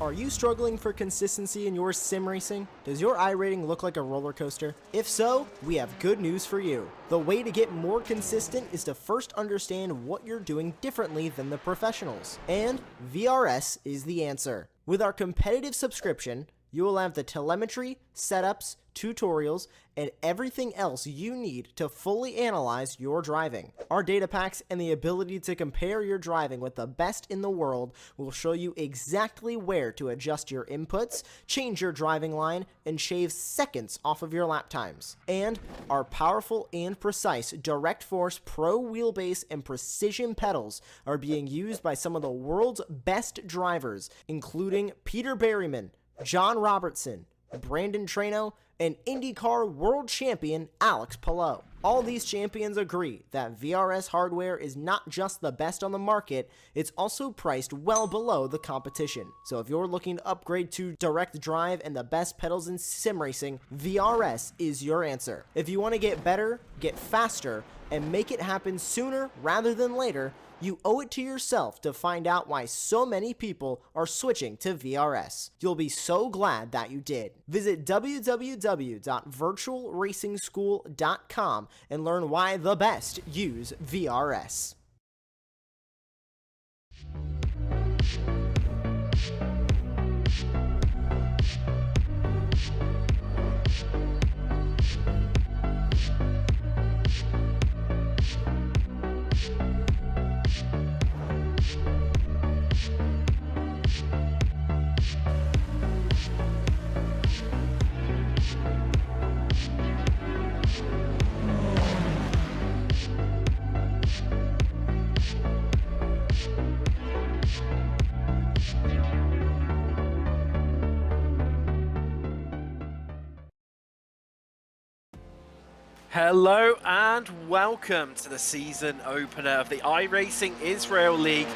Are you struggling for consistency in your sim racing? Does your iRating look like a roller coaster? If so, we have good news for you. The way to get more consistent is to first understand what you're doing differently than the professionals. And VRS is the answer. With our competitive subscription, you will have the telemetry, setups, tutorials, and everything else you need to fully analyze your driving. Our data packs and the ability to compare your driving with the best in the world will show you exactly where to adjust your inputs, change your driving line, and shave seconds off of your lap times. And our powerful and precise Direct Force Pro wheelbase and precision pedals are being used by some of the world's best drivers, including Peter Berryman, John Robertson, Brandon Trano, and IndyCar World Champion Alex Palou. All these champions agree that VRS hardware is not just the best on the market, it's also priced well below the competition. So if you're looking to upgrade to direct drive and the best pedals in sim racing, VRS is your answer. If you want to get better, get faster, and make it happen sooner rather than later, you owe it to yourself to find out why so many people are switching to VRS. You'll be so glad that you did. Visit www.virtualracingschool.com and learn why the best use VRS. Hello and welcome to the season opener of the iRacing Israel League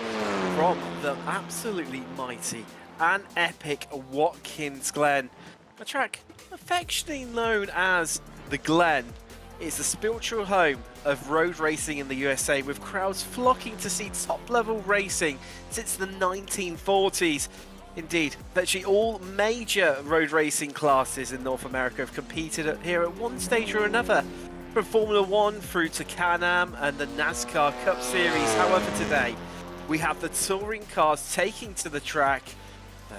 from the absolutely mighty and epic Watkins Glen. A track affectionately known as the Glen is the spiritual home of road racing in the USA, with crowds flocking to see top-level racing since the 1940s. Indeed, virtually all major road racing classes in North America have competed here at one stage or another, from Formula One through to Can-Am and the NASCAR Cup Series. However, today we have the touring cars taking to the track,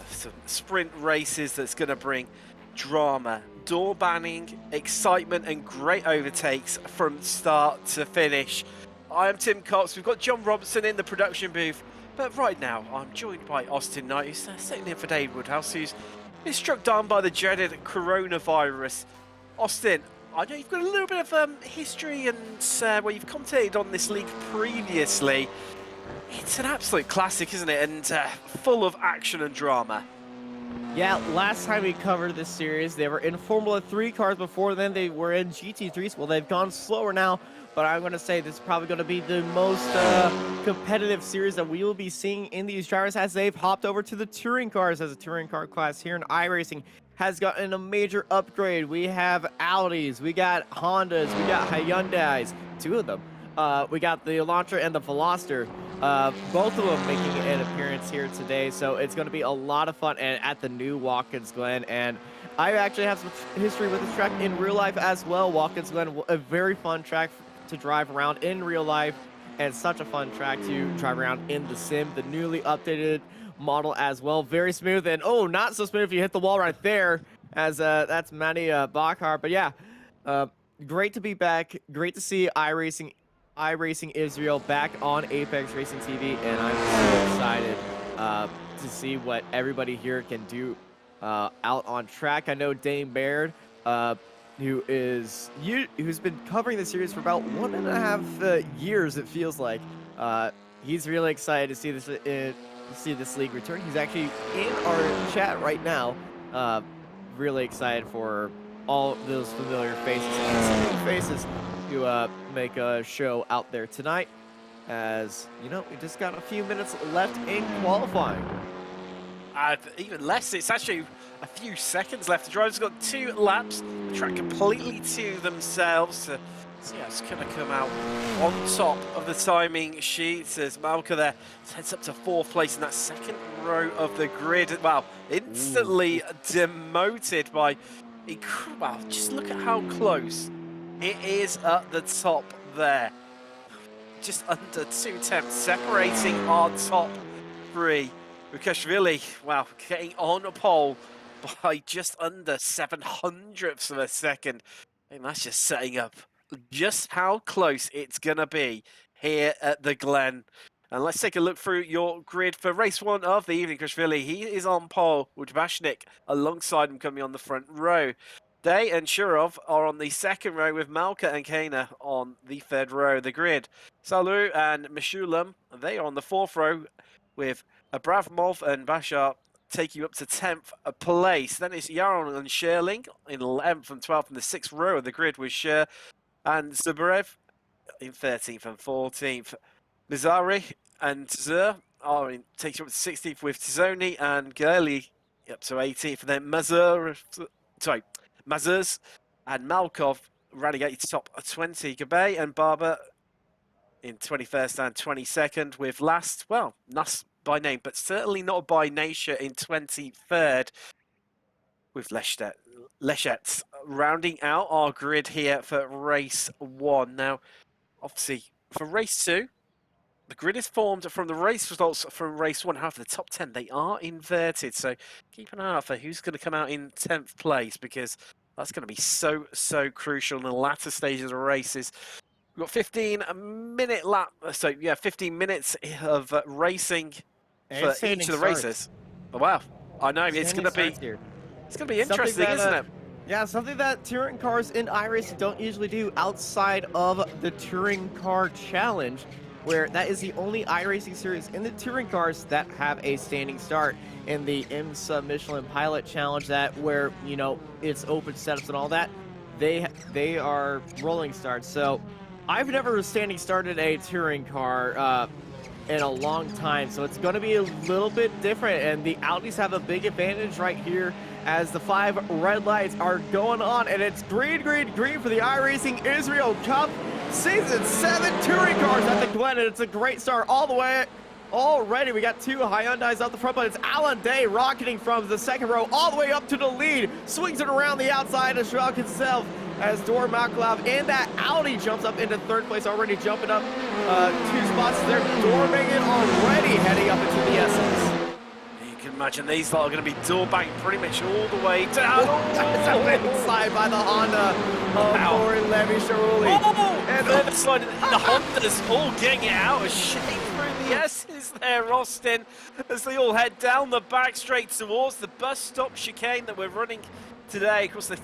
some sprint races that's going to bring drama, door banning, excitement and great overtakes from start to finish. I am Tim Cox, we've got John Robinson in the production booth, but right now I'm joined by Austin Knight, who's sitting in for Dave Woodhouse, who's been struck down by the dreaded coronavirus. Austin, I know you've got a little bit of history and where you've commentated on this league previously. It's an absolute classic, isn't it? And full of action and drama. Yeah, last time we covered this series, they were in Formula 3 cars. Before then, they were in GT3s. Well, they've gone slower now, but I'm going to say this is probably going to be the most competitive series that we will be seeing in these drivers as they've hopped over to the touring cars, as a touring car class here in iRacing has gotten a major upgrade. We have Audis, we got Hondas, we got Hyundais, two of them. We got the Elantra and the Veloster, both of them making an appearance here today. So it's going to be a lot of fun and at the new Watkins Glen. And I actually have some history with this track in real life as well. Watkins Glen, a very fun track to drive around in real life and such a fun track to drive around in the sim. The newly updated model as well, very smooth, and oh, not so smooth if you hit the wall right there, as that's Manny Bakhar. But yeah, great to be back, great to see iRacing Israel back on Apex Racing TV, and I'm so excited to see what everybody here can do out on track. I know Dane Baird, who's been covering the series for about 1.5 years, it feels like. He's really excited to see this league return. He's actually in our chat right now. Really excited for all those familiar faces and new faces to make a show out there tonight. As you know, we just got a few minutes left in qualifying. Even less, it's actually a few seconds left. The drivers got 2 laps, the track completely to themselves to So yeah, it's going to come out on top of the timing sheets as Malka there heads up to 4th place in that 2nd row of the grid. Wow, instantly demoted by... Wow, just look at how close it is at the top there. Just under 2 tenths separating our top 3. Lukashvili, wow, getting on a pole by just under 700ths of a second. I think that's just setting up just how close it's going to be here at the Glen. And let's take a look through your grid for race 1 of the evening. Krashvili, he is on pole with Bashnik alongside him coming on the front row. Day and Shurov are on the 2nd row with Malka and Kana on the 3rd row of the grid. Salu and Mishulam, they are on the 4th row with Abravmov and Bashar take you up to 10th place. Then it's Yaron and Sherling in 11th and 12th in the 6th row of the grid with Sher and Zubarev in 13th and 14th. Mizari and Zur are takes you up to 16th with Tizoni and Gurley up to 18th. And then Mazurs and Malkov relegated to top 20. Gabay and Barber in 21st and 22nd with last, well, Nas by name, but certainly not by nature in 23rd with Leschetz rounding out our grid here for race 1. Now, obviously, for race 2, the grid is formed from the race results from race 1. However, the top 10, they are inverted, so keep an eye out for who's going to come out in 10th place, because that's going to be so crucial in the latter stages of races. We've got 15-minute lap, so yeah, 15 minutes of racing for each of the races. Oh, wow, I know it's going to be interesting, isn't it? Yeah, something that touring cars in iRacing don't usually do outside of the Touring Car Challenge, where that is the only iRacing series in the touring cars that have a standing start. In the IMSA Michelin Pilot Challenge, that where, you know, it's open setups and all that, they are rolling starts. So I've never standing started a touring car in a long time, so it's going to be a little bit different, and the Audis have a big advantage right here as the 5 red lights are going on, and it's green for the iRacing Israel Cup Season 7 touring cars at the Glen, and it's a great start all the way. Already, we got 2 Hyundais out the front, but it's Alan Day rocketing from the 2nd row all the way up to the lead, swings it around the outside of Shrug himself as Dor Maklav in that Audi jumps up into 3rd place, already jumping up 2 spots there. Dorming already heading up into the S's. You can imagine these lot are going to be door banged pretty much all the way down. Inside by the Honda of Corey Levy-Sharuli. And then the Hondas all getting it out of shape through the S's there, Austin, as they all head down the back straight towards the bus stop chicane that we're running today. Of course, the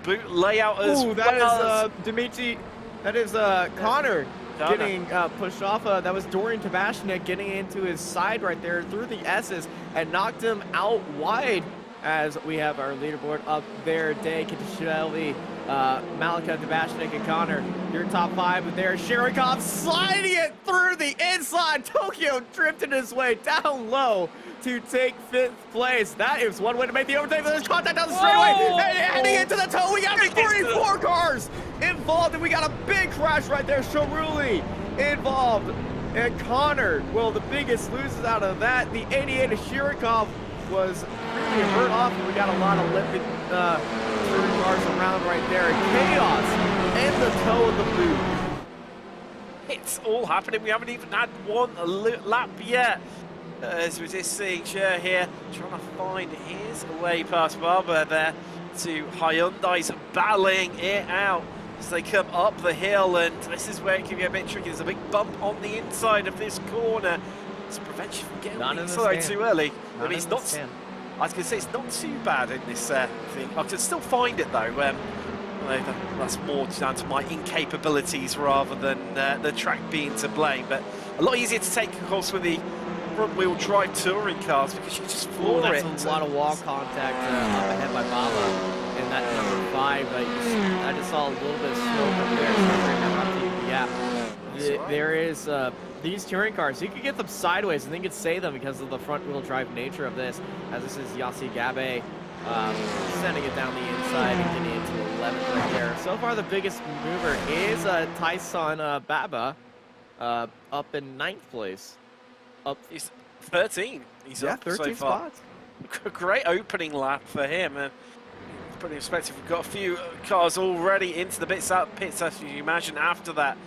boot layout as well. That is Dimitri. That is Connor getting pushed off. That was Dorian Tabashnik getting into his side right there through the S's and knocked him out wide. As we have our leaderboard up there, Day, Kittashelvi, Malika, Tabashnik, and Connor. Your top 5 there. Shirikov sliding it through the inside. Tokyo drifting his way down low to take 5th place. That is one way to make the overtake. There's contact down the straightaway. And heading into the toe. We got 34 cars involved, and we got a big crash right there. Sharuli involved. And Connor, well, the biggest losers out of that. The 88 of Shirikov was really hurt off, and we got a lot of limping touring cars around right there. Chaos in the toe of the boot. It's all happening. We haven't even had one lap yet. As we're just seeing Cher here trying to find his way past Barber there to Hyundai's battling it out as they come up the hill, and this is where it can get a bit tricky. There's a big bump on the inside of this corner to prevent you from getting on the inside too early. I mean, it's not. I was going to say it's not too bad in this thing. I can still find it though. That's more down to my incapabilities rather than the track being to blame. But a lot easier to take, of course, with the front-wheel drive touring cars because you just floor it. That's a lot of wall contact up ahead by Bala in that number 5. I just saw a little bit of smoke up there. Yeah, there is these touring cars. You could get them sideways and then you could save them because of the front-wheel drive nature of this. As this is Yassi Gabe sending it down the inside and getting into the 11th right there. So far, the biggest mover is Tyson Baba, up in 9th place. He's 13. He's up 13 so far. spots. Great opening lap for him. Pretty expected. We've got a few cars already into the pits, as you imagine, after that.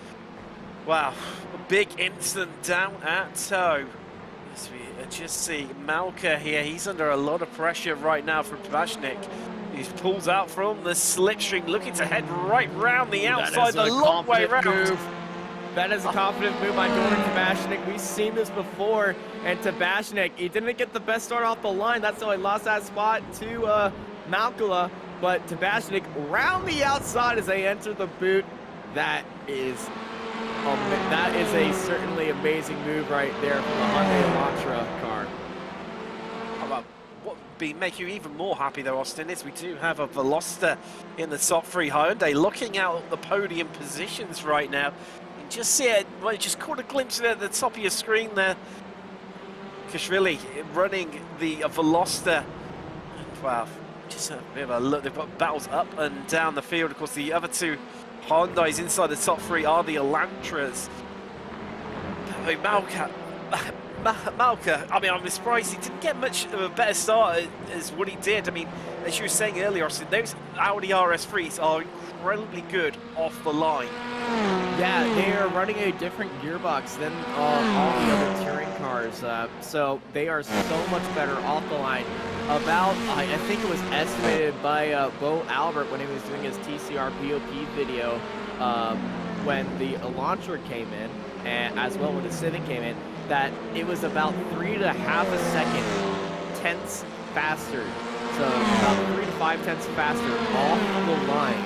Wow, a big incident down at toe. As we just see Malka here, he's under a lot of pressure right now from Tabashnik. He's pulled out from the slipstream, looking to head right round the outside, the long way round. That is a confident move by Doran Tabashnik. We've seen this before, and Tabashnik, he didn't get the best start off the line. That's how he lost that spot to Malkula. But Tabashnik round the outside as they enter the boot. That is a certainly amazing move right there from the Hyundai Elantra car. What would make you even more happy though, Austin, is we do have a Veloster in the top 3 Hyundai looking out at the podium positions right now. You just see it, well, you just caught a glimpse of it at the top of your screen there. Kashvili running the Veloster. Wow, just a bit of a look. They've got battles up and down the field. Of course, the other 2 Hyundais inside the top 3 are the Elantras. Malka, I mean, I'm surprised he didn't get much of a better start as what he did. I mean, as you were saying earlier, Austin, those Audi RS3s are incredibly good off the line. Yeah, they are running a different gearbox than all the other touring cars, so they are so much better off the line. I think it was estimated by Bo Albert when he was doing his TCR BOP video when the Elantra came in, and as well when the Civic came in, that it was about 3.5 tenths faster. So about 3 to 5 tenths faster off the line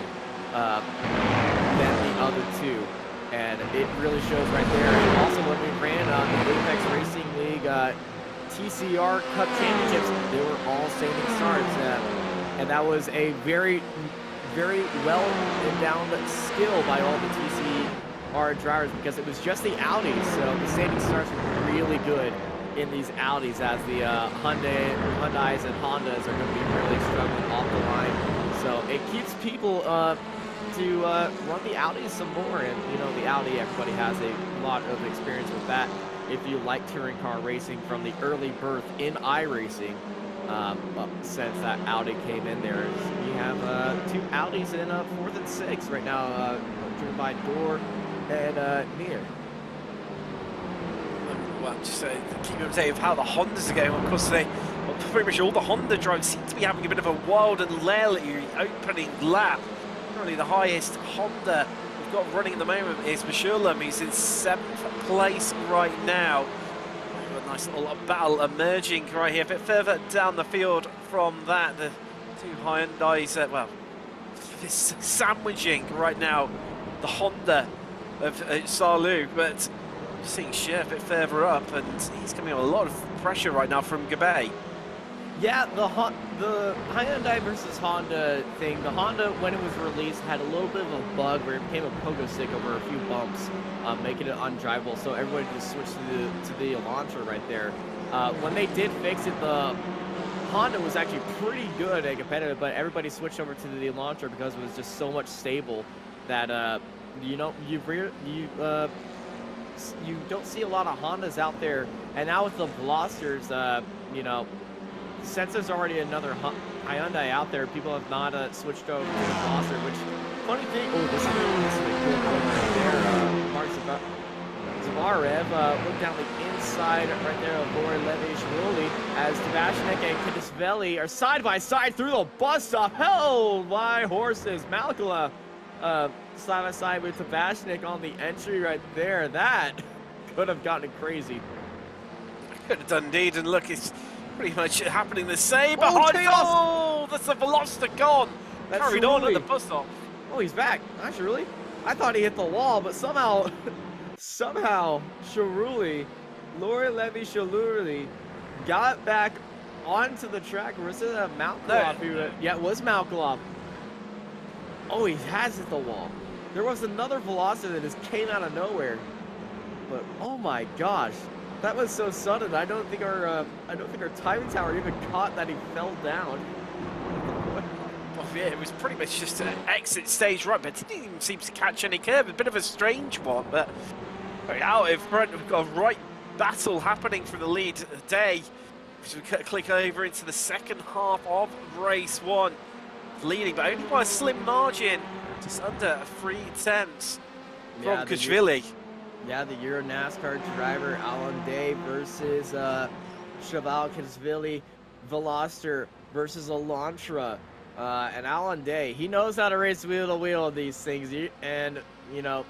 than the other 2. And it really shows right there. And also when we ran the Apex Racing League TCR Cup Championships, they were all standing starts. And that was a very, very well endowed skill by all the TCR drivers, because it was just the Audis. So the standing starts were really good in these Audis, as the Hyundais and Hondas are going to be really struggling off the line. So it keeps people to run the Audis some more, and you know, the Audi, everybody has a lot of experience with that. If you like touring car racing from the early birth in iRacing, since that Audi came in there, you have 2 Audis in 4th and 6th right now, driven by Dor and Near. Well, just keep you updated of how the Hondas are going. Of course, pretty much all the Honda drivers seem to be having a bit of a wild and laily opening lap. Probably the highest Honda we've got running at the moment is Mashulum. He's in 7th place right now. A nice little battle emerging right here. A bit further down the field from that, the 2 Hyundais, well, it's sandwiching right now the Honda of Salu, but seeing Sher a bit further up, and he's coming on a lot of pressure right now from Gabay. Yeah, the Hyundai versus Honda thing, the Honda, when it was released, had a little bit of a bug where it became a pogo stick over a few bumps, making it undrivable, so everybody just switched to the Elantra right there. When they did fix it, the Honda was actually pretty good and competitive, but everybody switched over to the Elantra because it was just so much stable that, you know, you don't see a lot of Hondas out there. And now with the Velosters, you know, since there's already another Hyundai out there, people have not switched over to the Veloster, which, funny thing, oh, this is a cool one right there. Mark Zavarev look down the inside right there of Lori Levi-Shiroli as Tabashnik and Kidisveli are side by side through the bus stop, held by horses. Malkula side by side with Tabashnik on the entry right there. That could have gotten crazy. Could have done indeed, and look, it's pretty much happening the same. Oh, that's the Veloster gone. That's Carried on at the bus stop. Oh, he's back. Actually, really? I thought he hit the wall, but somehow Shiruli, Lori Levi-Shiruli got back onto the track. Was it Malkolov? No. Yeah, it was Malkolov. Oh, he has hit the wall. There was another Veloster that just came out of nowhere. But oh my gosh, that was so sudden. I don't think our timing tower even caught that he fell down. Well, it was pretty much just an exit stage right, but didn't even seem to catch any curve. A bit of a strange one, but out in front, we've got a right battle happening for the lead day. So we click over into the second half of race 1. Leading, but only by a slim margin, just under 3/10 from Kashvili. Yeah, the Euro NASCAR driver Alan Day versus Cheval Kashvili, Veloster versus Elantra. And Alan Day, he knows how to race wheel to wheel these things, and you know,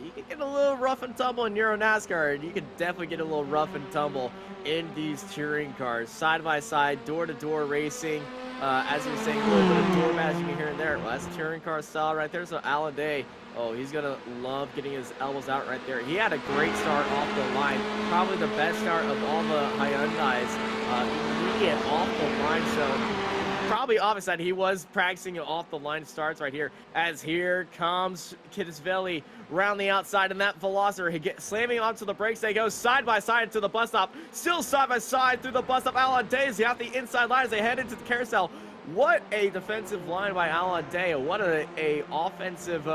you can get a little rough and tumble in Euro NASCAR, and you can definitely get a little rough and tumble in these touring cars, side by side, door to door racing. As you were saying, a little bit of door bashing here and there. Well, that's touring car style right there. So Alan Day, oh, he's gonna love getting his elbows out right there. He had a great start off the line, probably the best start of all the Hyundais. Immediate off the line, so probably obviously he was practicing off the line starts right here. As here comes Kashvili round the outside, and that Veloster slamming onto the brakes. They go side by side to the bus stop, still side by side through the bus stop. Alan Day is out the inside line as they head into the carousel. What a defensive line by Alan Day. What a offensive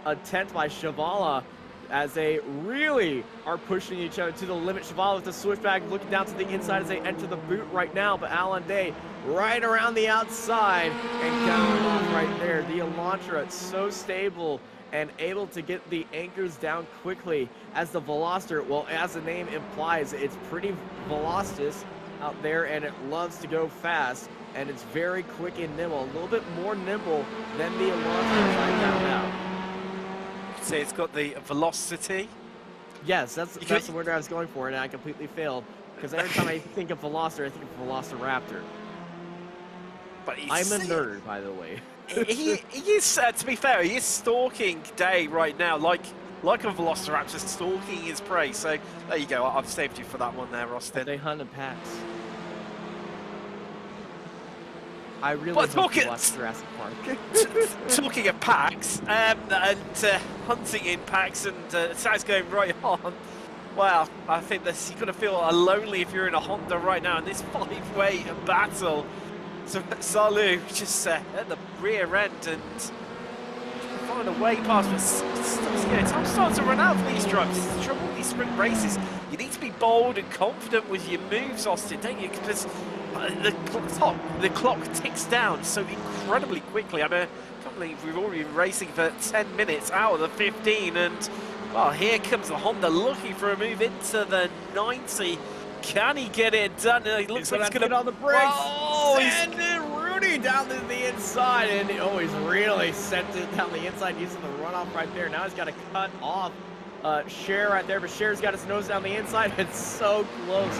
attempt by Chevala, as they really are pushing each other to the limit. Chevala with the switchback looking down to the inside as they enter the boot right now, but Alan Day right around the outside and going off right there. The Elantra, so stable and able to get the anchors down quickly, as the Veloster, well, as the name implies, it's pretty velocious out there, and it loves to go fast, and it's very quick and nimble, a little bit more nimble than the Elantra, as I found out. You'd say it's got the velocity. Yes, that's the word I was going for, and I completely failed, because every time I think of Veloster, I think of Velociraptor. But I'm a nerd, by the way. he is, to be fair, he is stalking Day right now, like a Velociraptor stalking his prey. So there you go. I've saved you for that one there, Austin. They hunt in packs. I really hope you watch Jurassic Park. Talking of packs and hunting in packs, and that's going right on. Wow, I think you're going to feel lonely if you're in a Honda right now in this 5-way battle. So Salu just at the rear end and find a way past, but time starts to run out for these drugs. It's the trouble with these sprint races. You need to be bold and confident with your moves, Austin, don't you? Because the clock ticks down so incredibly quickly. I can't believe we've already been racing for 10 minutes out of the 15, and well, here comes the Honda looking for a move into the 90. Can he get it done? It looks like he's going to on the brakes. Oh, send it Rudy down to the inside, and he's really sent it down the inside using the runoff right there. Now he's got to cut off Cher right there, but Cher's got his nose down the inside. It's so close.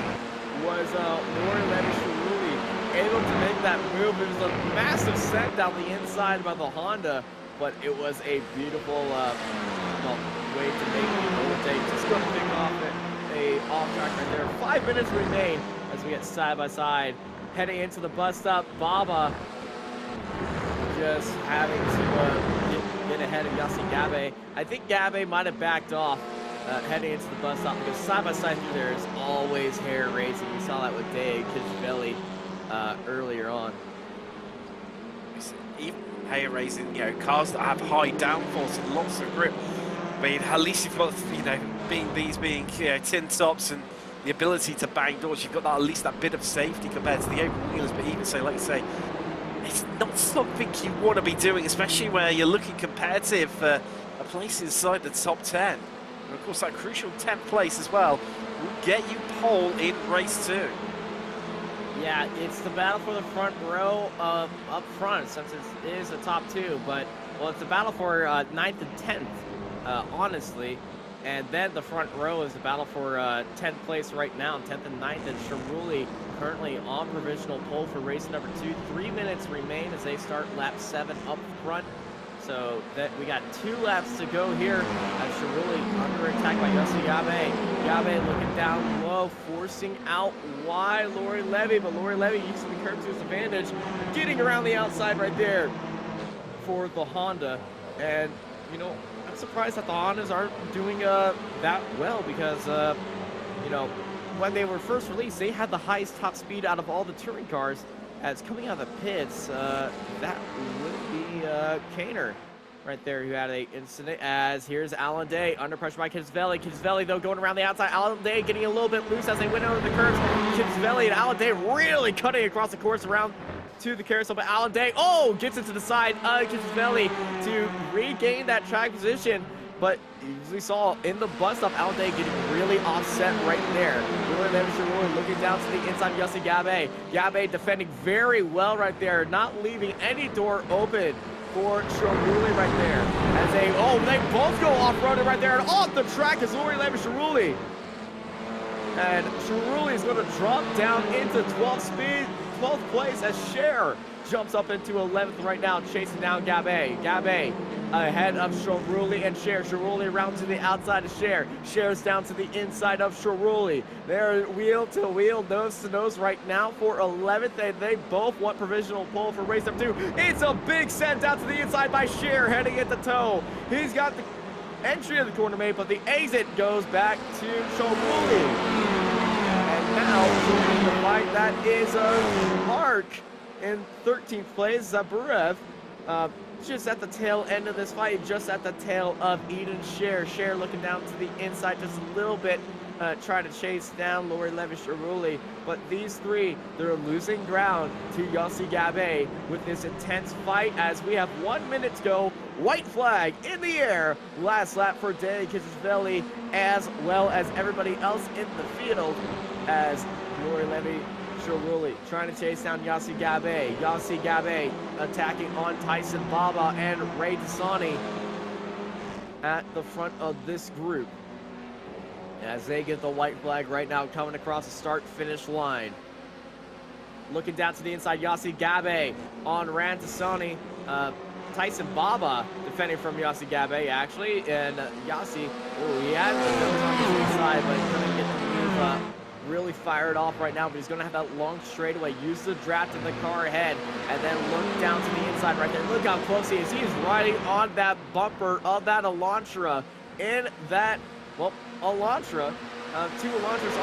Was Lauren Levy able to make that move? It was a massive set down the inside by the Honda, but it was a beautiful way to make the overtake. Just going to pick off it. Off track right there. 5 minutes remain as we get side by side heading into the bus stop. Baba just having to get ahead of Yossi Gabe. I think Gabe might have backed off heading into the bus stop, because side by side through there is always hair raising. We saw that with Dave Kashvili earlier on. Even hair raising, cars that have high downforce and lots of grip. I mean, at least you've got, being tin tops and the ability to bang doors, you've got at least that bit of safety compared to the open wheels. But even so, like I say, it's not something you want to be doing, especially where you're looking competitive for a place inside the top 10. And of course, that crucial 10th place as well will get you pole in race 2. Yeah, it's the battle for the front row up front, since it is a top 2. But, well, it's the battle for 9th and 10th, honestly. And then the front row is the battle for 10th place right now, 10th and 9th. And Cerulli currently on provisional pole for race number 2. 3 minutes remain as they start lap 7 up front. So that we got 2 laps to go here as Cerulli under attack by Yossi Gabe. Gabe looking down low, forcing out wide Lori Levy, but Lori Levy using the curb to his advantage, getting around the outside right there for the Honda. And, I'm surprised that the Hondas aren't doing that well, because, when they were first released, they had the highest top speed out of all the touring cars. as coming out of the pits, that would be Kaner right there who had an incident. As here's Alan Day under pressure by Kinsvelli. Kinsvelli, though, going around the outside. Alan Day getting a little bit loose as they went over the curves. Kinsvelli and Alan Day really cutting across the course around to the carousel, but Alan Day, gets into the side of Kinsvelli to regain that track position. But as we saw in the bus stop, Alan Day getting really offset right there. Really looking down to the inside of Yossi Gabe. Gabe defending very well right there, not leaving any door open for Sharuli right there. As they both go off-roaded right there, and off the track is Lori Levy Sharuli. And Sharuli is going to drop down into 12th place as Cher jumps up into 11th right now, chasing down Gabe. Gabe ahead of Sharuli and Cher. Sharuli around to the outside of Cher. Cher's down to the inside of Sharuli. They're wheel to wheel, nose to nose right now for 11th. They both want provisional pole for race number 2. It's a big send down to the inside by Cher, heading at the toe. He's got the entry of the corner made, but the exit goes back to Sharuli. And now joining the fight, that is Mark in 13th place. Zaburev just at the tail end of this fight, just at the tail of Eden Cher. Cher looking down to the inside just a little bit, trying to chase down Lori Levy Sharuli. But these three, they're losing ground to Yossi Gabe with this intense fight as we have 1 minute to go. White flag in the air. Last lap for Danny Kinsvelli as well as everybody else in the field as Lori Levy Sharuli trying to chase down Yossi Gabe. Yossi Gabe attacking on Tyson Baba and Ray Dasani at the front of this group as they get the white flag right now coming across the start-finish line. Looking down to the inside, Yossi Gabe on Rantasani. Tyson Baba defending from Yossi Gabe actually, and Yossi, he had the on the inside, but couldn't get the move really fired off right now, but he's going to have that long straightaway. Use the draft of the car ahead, and then look down to the inside right there. Look how close he is. He is riding on that bumper of that Elantra in that, Elantra. Two Elantras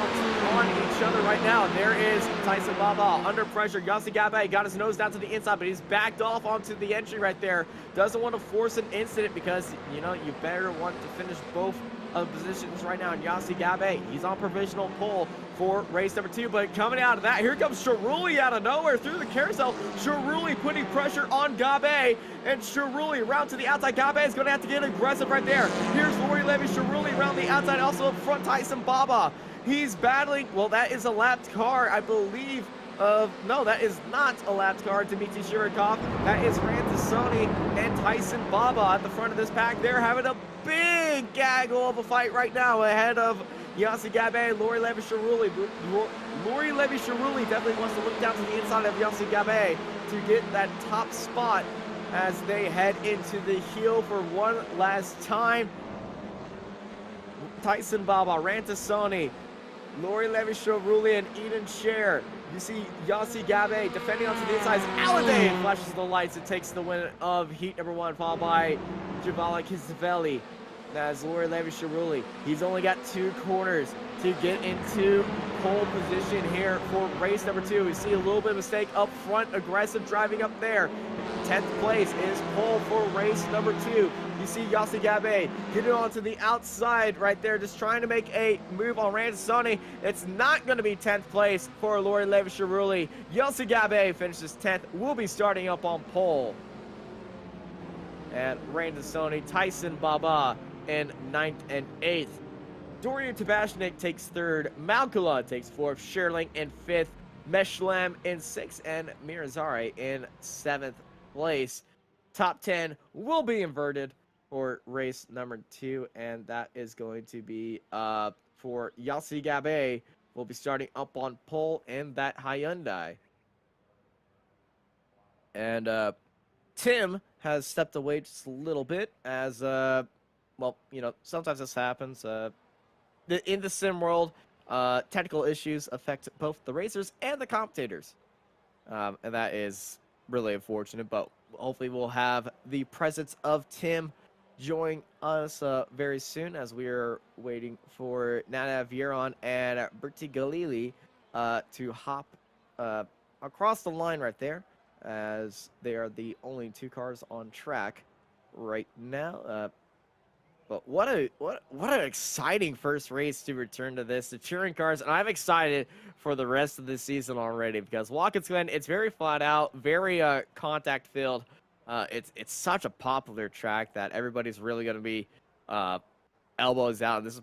on each other right now. There is Tyson Baba under pressure. Yossi Gabe got his nose down to the inside, but he's backed off onto the entry right there. Doesn't want to force an incident because, you better want to finish both of positions right now. And Yossi Gabe, he's on provisional pole for race number 2, but coming out of that, here comes Sharuli out of nowhere through the carousel. Sharuli putting pressure on Gabe, and Sharuli around to the outside. Gabe is going to have to get aggressive right there. Here's Lori Levy Sharuli around the outside, also up front Tyson Baba. He's battling, that is a lapped car, I believe. No, that is not a lapped car. Dmitry Shirikov. That is Rantasoni and Tyson Baba at the front of this pack. They're having a big gaggle of a fight right now ahead of Yossi Gabe, Lori Levy Sharuli. Lori Levy Sharuli definitely wants to look down to the inside of Yossi Gabe to get that top spot as they head into the heel for one last time. Tyson Baba, Rantasoni, Lori Levy Sharuli, and Eden Cher. You see Yossi Gabe defending onto the inside. Aladay flashes the lights and takes the win of heat number 1, followed by Javala Kinsvelli. That's Lori Levy Sharuli. He's only got 2 corners to get into pole position here for race number 2. We see a little bit of mistake up front, aggressive driving up there. 10th place is pole for race number 2. You see Yossi Gabe getting onto the outside right there, just trying to make a move on Rantasoni. It's not going to be 10th place for Lori Levy Sharuli. Yossi Gabe finishes 10th. We'll be starting up on pole. And Rantasoni, Tyson Baba in 9th and 8th. Dorian Tabashnik takes 3rd. Malkula takes 4th. Sherling in 5th. Meshlam in 6th. And Mirazari in 7th place. Top 10 will be inverted for race number 2, and that is going to be for Yossi Gabe. We'll be starting up on pole in that Hyundai. And Tim has stepped away just a little bit as, sometimes this happens. In the sim world, technical issues affect both the racers and the commentators. And that is really unfortunate, but hopefully we'll have the presence of Tim join us very soon as we are waiting for Nana Vieron and Bertie Galili to hop across the line right there, as they are the only 2 cars on track right now. But what an exciting first race to return to this, the touring cars, and I'm excited for the rest of this season already because Watkins Glen, it's very flat out, very contact filled. It's such a popular track that everybody's really going to be elbows out. This is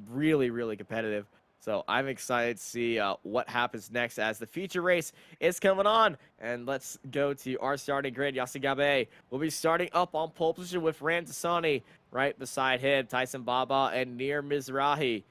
really competitive. So I'm excited to see what happens next as the feature race is coming on. And let's go to our starting grid. Yassi Gabe will be starting up on pole position with Ran Tasani right beside him. Tyson Baba and Nir Mizrahi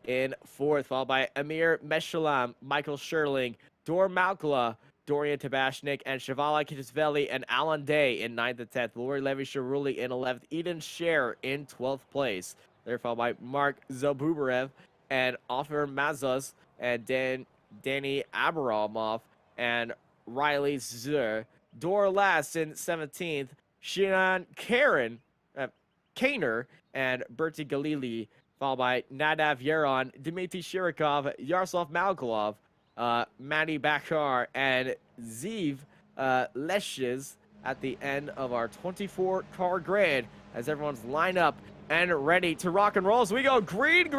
in 4th, followed by Amir Meshalam, Michael Sherling, Dor Malkala, Dorian Tabashnik, and Shavala Kitisveli and Alan Day in 9th and 10th. Lori Levi Sharuli in 11th. Eden Scher in 12th place. They're followed by Mark Zabubarev and Ofer Mazuz and Danny Abramoff and Riley Zur. Dor last in 17th. Shinan Kaner and Bertie Galili, followed by Nadav Yaron, Dmitry Shirikov, Yaroslav Malkolov, Matty Bakar, and Ziv Leshes at the end of our 24-car grid as everyone's lined up and ready to rock and roll. So we go green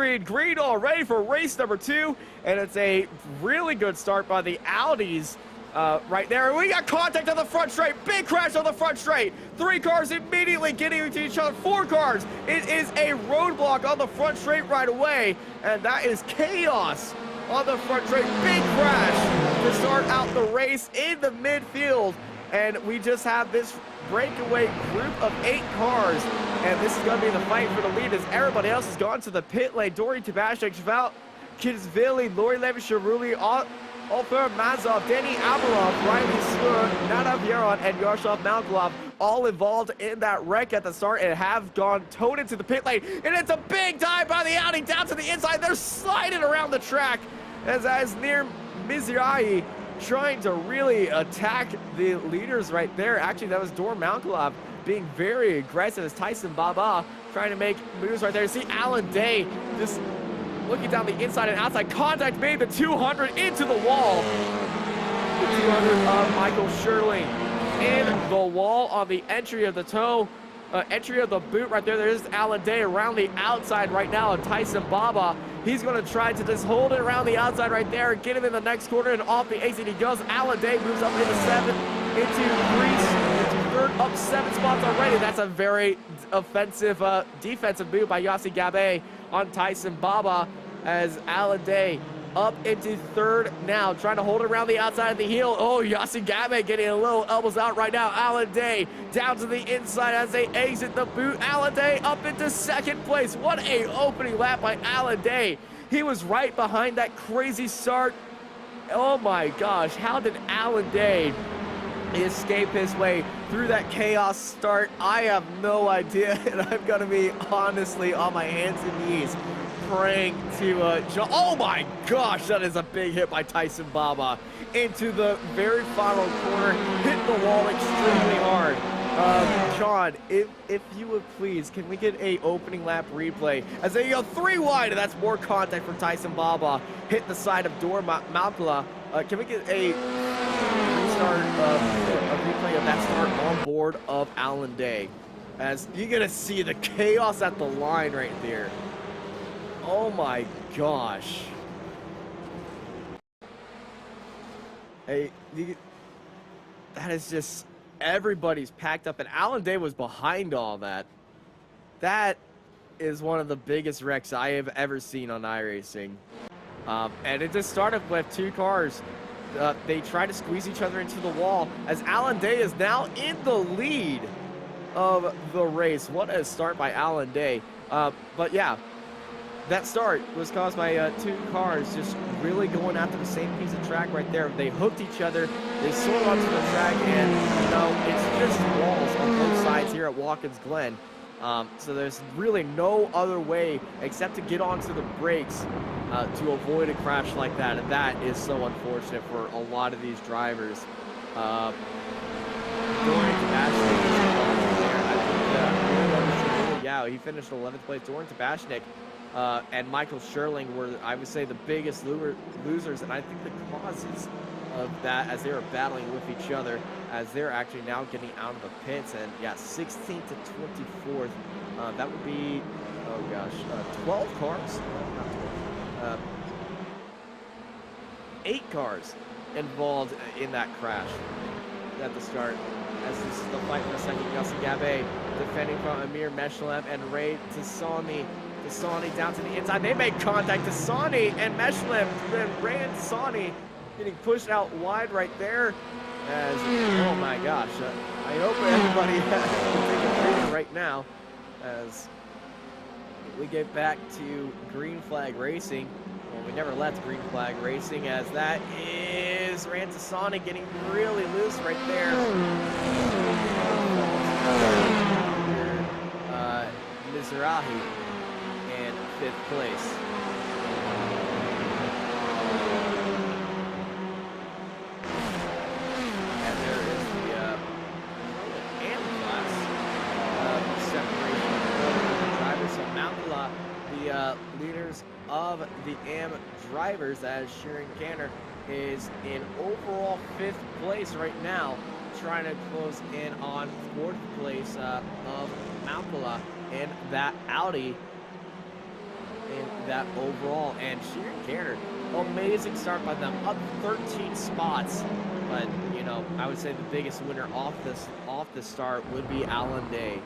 already for race number 2, and it's a really good start by the Audis right there. We got contact on the front straight, big crash on the front straight. 3 cars immediately getting into each other, 4 cars. It is a roadblock on the front straight right away, and that is chaos on the front straight. Big crash to start out the race in the midfield, and we just have this breakaway group of 8 cars, and this is going to be the fight for the lead as everybody else has gone to the pit lane. Dori Tabashek, Shval Kidsvili, Lori Levi Sharuli, Ofer Mazov, Danny Abarov, Riley Slur, Nadav Yaron, and Yaroslav Malkolov all involved in that wreck at the start and have gone towed into the pit lane. And it's a big dive by the Audi down to the inside. They're sliding around the track as near Mizrahi trying to really attack the leaders right there. Actually, that was Dor Malkolov being very aggressive as Tyson Baba trying to make moves right there. See Alan Day just looking down the inside and outside. Contact made the 200 into the wall. The 200 of Michael Sherling in the wall on the entry of the toe. Entry of the boot right there. There's Alan Day around the outside right now, and Tyson Baba, he's going to try to just hold it around the outside right there, get him in the next corner, and off the ACD goes. Alan Day moves up into 7th, into Greece, into 3rd, up 7 spots already. That's a very offensive, defensive move by Yassi Gabe on Tyson Baba as Alan Day up into 3rd now, trying to hold it around the outside of the heel. Oh, Yassi Gabe getting a little elbows out right now. Alan Day down to the inside as they exit the boot. Alan Day up into 2nd place. What a opening lap by Alan Day. He was right behind that crazy start. Oh my gosh, how did Alan Day escape his way through that chaos start? I have no idea, and I'm gonna be honestly on my hands and knees praying to oh my gosh, that is a big hit by Tyson Baba into the very final corner, hit the wall extremely hard. John, if you would please, can we get a opening lap replay as they go 3 wide, and that's more contact for Tyson Baba, hit the side of Dor Malkala. Can we get a restart a replay of that start on board of Alan Day, as you're gonna see the chaos at the line right there. Oh my gosh. Hey, that is just, everybody's packed up, and Alan Day was behind all that. That is one of the biggest wrecks I have ever seen on iRacing. And it just started with 2 cars. They try to squeeze each other into the wall as Alan Day is now in the lead of the race. What a start by Alan Day. But yeah, that start was caused by 2 cars just really going after the same piece of track right there. They hooked each other, they soared onto the track, and you know, it's just walls on both sides here at Watkins Glen. So there's really no other way except to get onto the brakes to avoid a crash like that, and that is so unfortunate for a lot of these drivers. Dorian Tabashnik, yeah, he finished 11th place. Dorian Tabashnik and Michael Sherling were, I would say, the biggest losers, and I think the causes of that as they were battling with each other, as they're actually now getting out of the pits. And yeah, 16th to 24th. That would be, oh gosh, 12 cars? Not 12. 8 cars involved in that crash at the start. As this is the fight for a second, Yossi Gabe defending from Amir Meshlev and Ray Tassani. Tassani down to the inside. They make contact. Tassani and Meshlev, then Ray and Tassani getting pushed out wide right there. As, oh my gosh, I hope everybody is taking a breathing right now as we get back to green flag racing. Well, we never left green flag racing, as that is Rantasani getting really loose right there. Mizrahi in 5th place. And there is the AM class separation of the drivers. So Mountla, the leaders of the AM drivers, as Sheeran Canner is in overall 5th place right now, trying to close in on 4th place of Mountla in that Audi in that overall. And Sheeran Canner, amazing start by them, up 13 spots. But you know, I would say the biggest winner off the start would be Alan Day,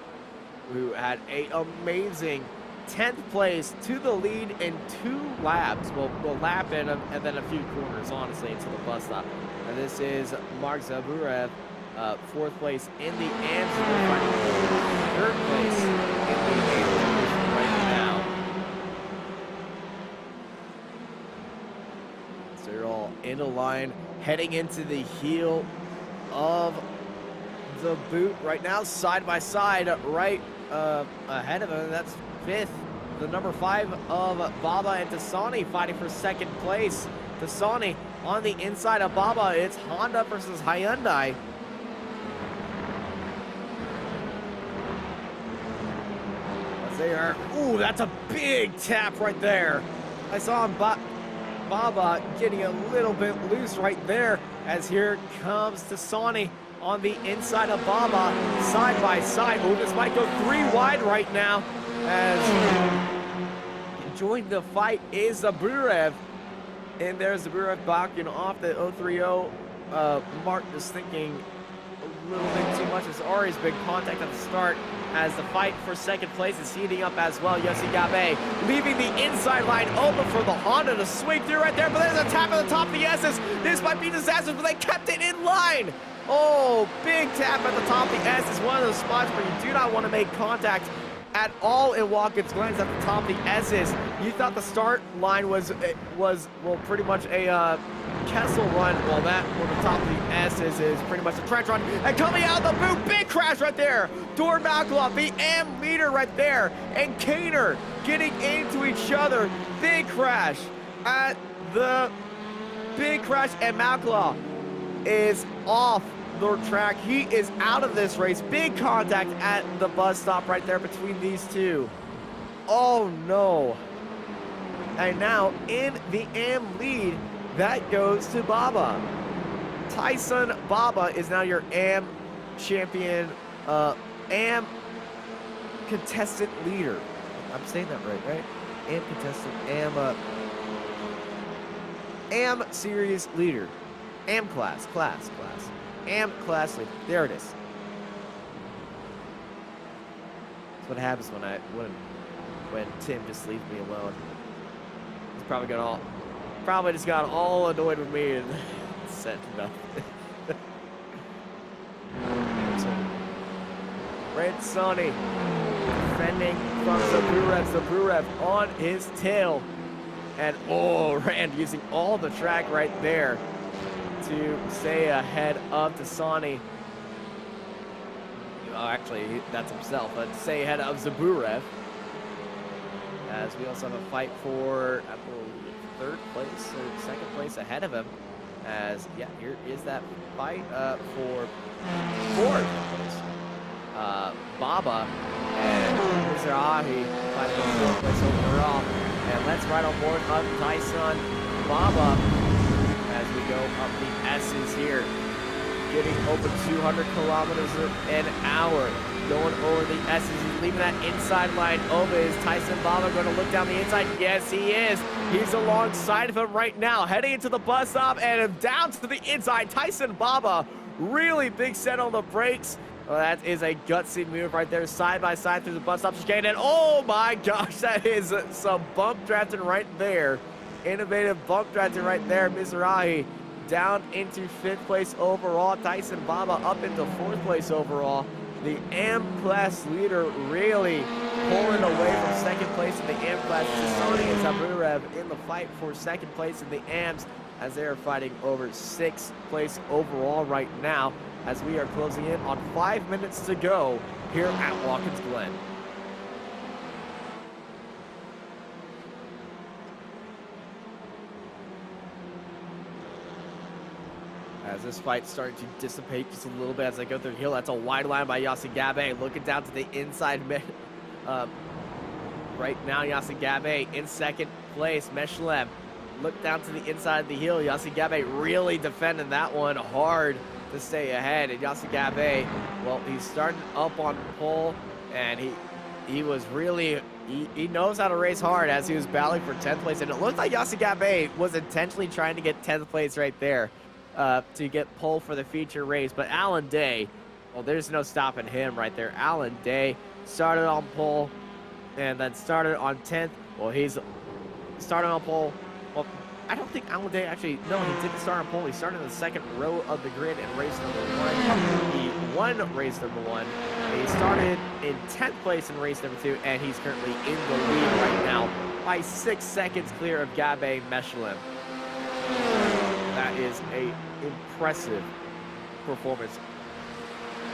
who had a amazing 10th place to the lead in 2 laps. Well, lap and then a few corners, honestly, into the bus stop. And this is Mark Zaburev, 4th place in the AMS, 3rd place in the AMS right now. So they're all in a line, heading into the heel of the boot right now, side by side, right ahead of him. That's 5th, the number 5 of Baba and Tassani fighting for 2nd place. Tassani on the inside of Baba. It's Honda versus Hyundai. As they are, ooh, that's a big tap right there. I saw him, Baba getting a little bit loose right there, as here comes Tassani on the inside of Baba, side by side. Oh, this might go 3 wide right now, as joining the fight is Zaburev. And there's Zaburev backing off the 030. Mark is thinking a little bit too much. There's already been contact at the start, as the fight for 2nd place is heating up as well. Yossi Gabe leaving the inside line open for the Honda to swing through right there, but there's a tap at the top of the S's. This might be disastrous, but they kept it in line. Oh, big tap at the top of the S is one of those spots where you do not want to make contact at all in Watkins Glen. At the top of the S's. You thought the start line was well, pretty much a Kessel run. Well, that on the top of the S's is pretty much a trench run. And coming out of the boot, big crash right there. Dor Malkolov, the AM leader right there, and Kaner getting into each other. Big crash at the and Malkolov is off the track. He is out of this race. Big contact at the bus stop right there between these two. Oh no. And now in the AM lead, that goes to Baba. Tyson Baba is now your AM champion, AM contestant leader. I'm saying that right? AM contestant, AM series leader. AM class. AM class leader. There it is. That's what happens when Tim just leaves me alone. He's probably just got all annoyed with me and said nothing. Red Sonny defending from Zaburev on his tail. And oh, Rand using all the track right there to stay ahead of Tassani. Oh, actually, that's himself, but to stay ahead of Zaburev. As we also have a fight for, I believe, 3rd place or 2nd place ahead of him. As, yeah, here is that fight for 4th place. Baba and Mizrahi fighting for 4th place overall. And let's ride on board of Tyson Baba as we go up the S's here. Getting over 200 kilometers an hour. Going over the S's. He's leaving that inside line over. Is Tyson Baba going to look down the inside? Yes, he is. He's alongside of him right now. Heading into the bus stop and down to the inside. Tyson Baba, really big set on the brakes. Well, that is a gutsy move right there, side by side through the bus stop chicane. And oh my gosh, that is some bump drafting right there. Innovative bump drafting right there. Mizrahi down into 5th place overall. Tyson Baba up into 4th place overall. The AM class leader really pulling away from 2nd place in the AM class. Sasani and Zaburev in the fight for 2nd place in the AMs as they are fighting over 6th place overall right now, as we are closing in on 5 minutes to go here at Watkins Glen. As this fight's starting to dissipate just a little bit as I go through the hill. That's a wide line by Yassi Gabe. Looking down to the inside. Right now, Yassi Gabe in 2nd place. Meshlem, look down to the inside of the hill. Yassi Gabe really defending that one hard to stay ahead. And Yassi Gabe, well, he started up on pole, and he was really, he knows how to race hard as he was battling for 10th place. And it looked like Yassi Gabe was intentionally trying to get 10th place right there. To get pole for the feature race. But Alan Day, well, there's no stopping him right there. Alan Day started on pole and then started on 10th. Well, he's started on pole. Well, I don't think Alan Day actually, no, he didn't start on pole. He started in the 2nd row of the grid in race number 1. He won race number 1. He started in 10th place in race number 2, and he's currently in the lead right now by 6 seconds clear of Gabe Meshlem. That is a impressive performance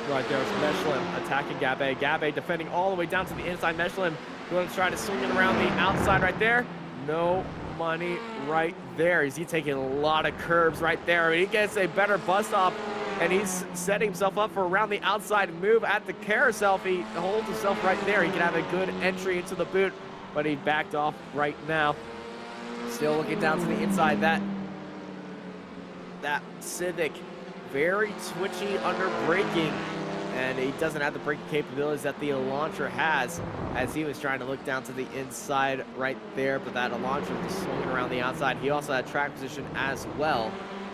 right there. Meshlem attacking Gabe. Gabe defending all the way down to the inside. Meshlem going to try to swing it around the outside right there. No money right there. Is he taking a lot of curbs right there? I mean, he gets a better bust off, and he's setting himself up for around the outside move at the carousel. If he holds himself right there, he can have a good entry into the boot, but he backed off right now. Still looking down to the inside. That Civic, very twitchy under braking, and he doesn't have the braking capabilities that the Elantra has, as he was trying to look down to the inside right there, but that Elantra was swinging around the outside. He also had track position as well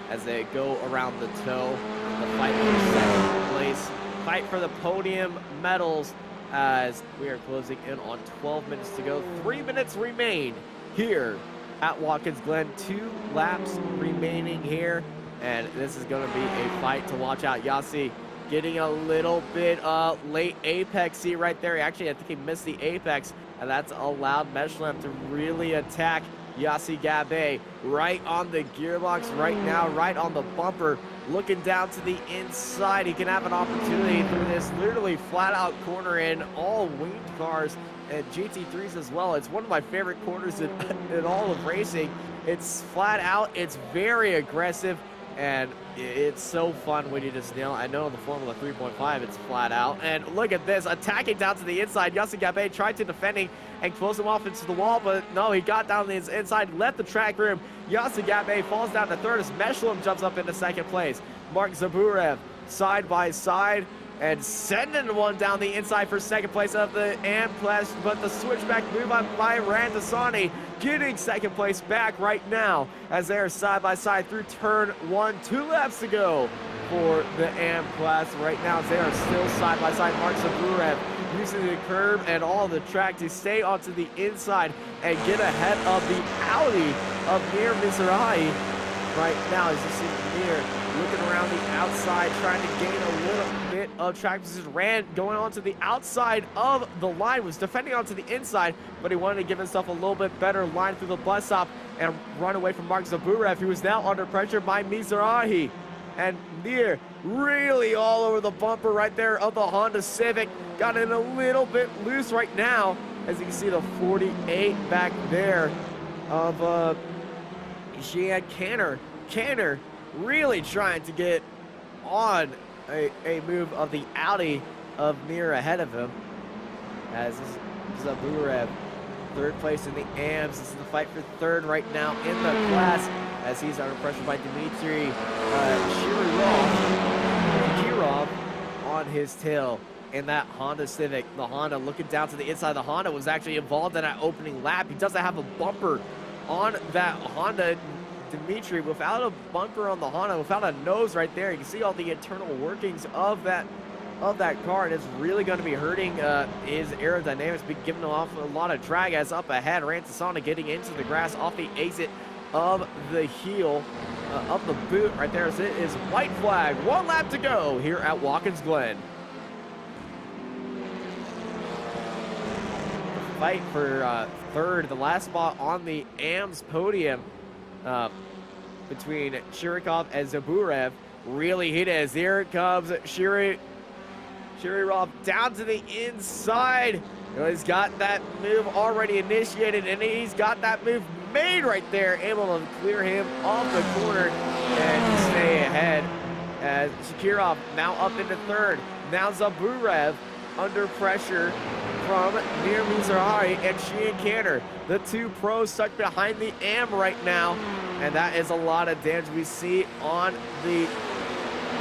as they go around the toe. The fight for 2nd place, fight for the podium medals, as we are closing in on 12 minutes to go. 3 minutes remain here at Watkins Glen. 2 laps remaining here, and this is going to be a fight to watch out. Yassi getting a little bit late apexy right there. Actually, I think he missed the apex, and that's allowed Meshlem to really attack Yassi Gabe right on the gearbox right now, right on the bumper, looking down to the inside. He can have an opportunity through this literally flat out corner in all winged cars and GT3s as well. It's one of my favorite corners in all of racing. It's flat out, it's very aggressive, and it's so fun when you just nail it. I know in the Formula 3.5 it's flat out. And look at this, attacking down to the inside. Yassi Gabe tried to defending and close him off into the wall, but no, he got down the inside, left the track room. Yassi Gabe falls down to 3rd as Meshlem jumps up into 2nd place. Mark Zaburev side by side and sending one down the inside for 2nd place of the AM class, but the switchback move on by Randasani getting 2nd place back right now as they're side by side through turn 1. 2 laps to go for the AM class right now as they are still side by side. Mark Zaburev using the curb and all the track to stay onto the inside and get ahead of the Audi of Mir Mizrahi right now, as you see Mir looking around the outside, trying to gain a little bit of track position. Rand going onto the outside of the line, was defending onto the inside, but he wanted to give himself a little bit better line through the bus stop and run away from Mark Zaburev, who is now under pressure by Mizrahi. And Mir really all over the bumper right there of the Honda Civic. Got in a little bit loose right now, as you can see the 48 back there of Gian Canner. Canner really trying to get on a move of the Audi of Mir ahead of him, as this is Zaburev, 3rd place in the AMs. This is the fight for 3rd right now in the class. as he's under pressure by Dmitry Kirov on his tail in that Honda Civic. The Honda looking down to the inside. The Honda was actually involved in that opening lap. He doesn't have a bumper on that Honda. Dmitry, without a bumper on the Honda, without a nose right there, you can see all the internal workings of that car, and it's really going to be hurting his aerodynamics, be giving him off a lot of drag as up ahead. Rantasana getting into the grass off the exit of the heel of the boot right there. As it is white flag, 1 lap to go here at Watkins Glen. Fight for third, the last spot on the AMS podium between Shirikov and Zaburev. Really hit as here comes Shirirov down to the inside. He's got that move already initiated, and he's got that move made right there, able to clear him off the corner and stay ahead. As Shakirov now up into third. Now Zaburev under pressure from Mir Mizrahi and Sheehan Cantor. The two pros stuck behind the AM right now, and that is a lot of damage we see on the